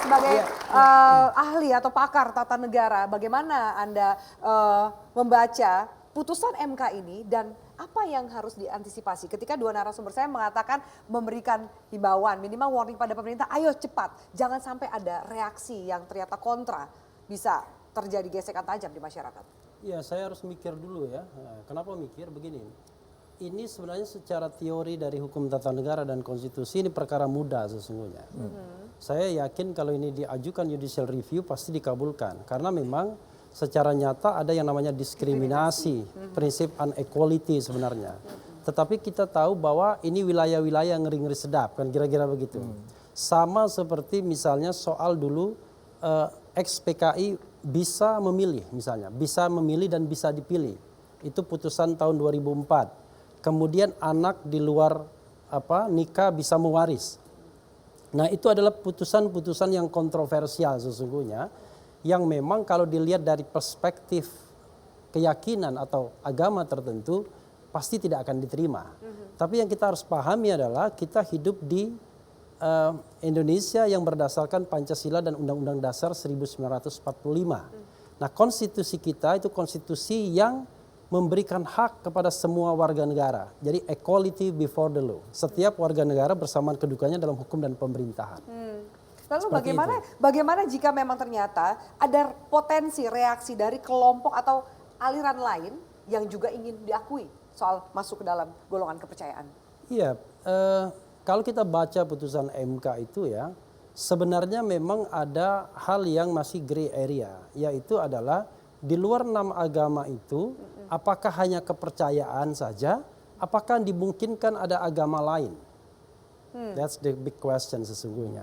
sebagai ahli atau pakar tata negara, bagaimana Anda membaca putusan MK ini dan apa yang harus diantisipasi ketika dua narasumber saya mengatakan memberikan himbauan, minimal warning pada pemerintah, ayo cepat, jangan sampai ada reaksi yang ternyata kontra, bisa terjadi gesekan tajam di masyarakat. Ya, saya harus mikir dulu ya. Kenapa mikir? Begini, ini sebenarnya secara teori dari hukum tata negara dan konstitusi ini perkara mudah sesungguhnya. Saya yakin kalau ini diajukan judicial review pasti dikabulkan. Karena memang secara nyata ada yang namanya diskriminasi, prinsip unequality sebenarnya. Tetapi kita tahu bahwa ini wilayah-wilayah ngeri-ngeri sedap, kan kira-kira begitu. Sama seperti misalnya soal dulu ex-PKI bisa memilih misalnya, bisa memilih dan bisa dipilih. Itu putusan tahun 2004. Kemudian anak di luar nikah bisa mewaris. Nah, itu adalah putusan-putusan yang kontroversial sesungguhnya, yang memang kalau dilihat dari perspektif keyakinan atau agama tertentu pasti tidak akan diterima. Tapi yang kita harus pahami adalah kita hidup di Indonesia yang berdasarkan Pancasila dan Undang-Undang Dasar 1945. Nah, konstitusi kita itu konstitusi yang memberikan hak kepada semua warga negara. Jadi equality before the law. Setiap warga negara bersamaan kedudukannya dalam hukum dan pemerintahan. Lalu bagaimana jika memang ternyata ada potensi reaksi dari kelompok atau aliran lain yang juga ingin diakui soal masuk ke dalam golongan kepercayaan? Iya, kalau kita baca putusan MK itu ya, sebenarnya memang ada hal yang masih gray area, yaitu adalah di luar 6 agama itu, apakah hanya kepercayaan saja, apakah dimungkinkan ada agama lain? That's the big question sesungguhnya.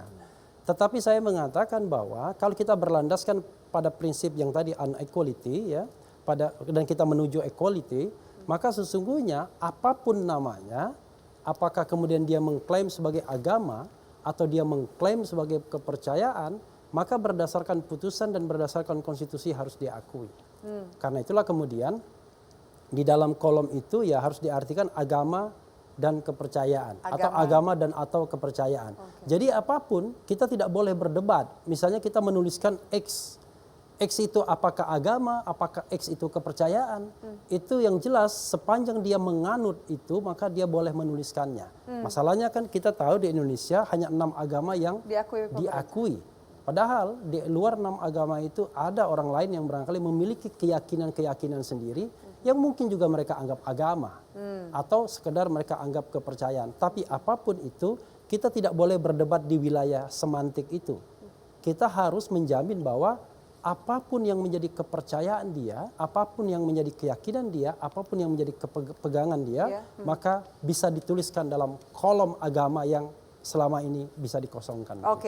Tetapi saya mengatakan bahwa kalau kita berlandaskan pada prinsip yang tadi unequality ya, dan kita menuju equality, maka sesungguhnya apapun namanya, apakah kemudian dia mengklaim sebagai agama atau dia mengklaim sebagai kepercayaan, maka berdasarkan putusan dan berdasarkan konstitusi harus diakui. Karena itulah kemudian di dalam kolom itu ya harus diartikan agama dan kepercayaan atau agama dan atau kepercayaan. Jadi apapun kita tidak boleh berdebat. Misalnya kita menuliskan X itu apakah agama, apakah X itu kepercayaan. Itu yang jelas sepanjang dia menganut itu maka dia boleh menuliskannya. Masalahnya kan kita tahu di Indonesia hanya 6 agama yang diakui. Padahal di luar 6 agama itu ada orang lain yang barangkali memiliki keyakinan-keyakinan sendiri yang mungkin juga mereka anggap agama atau sekedar mereka anggap kepercayaan. Tapi apapun itu kita tidak boleh berdebat di wilayah semantik itu. Kita harus menjamin bahwa apapun yang menjadi kepercayaan dia, apapun yang menjadi keyakinan dia, apapun yang menjadi kepegangan dia, maka bisa dituliskan dalam kolom agama yang selama ini bisa dikosongkan.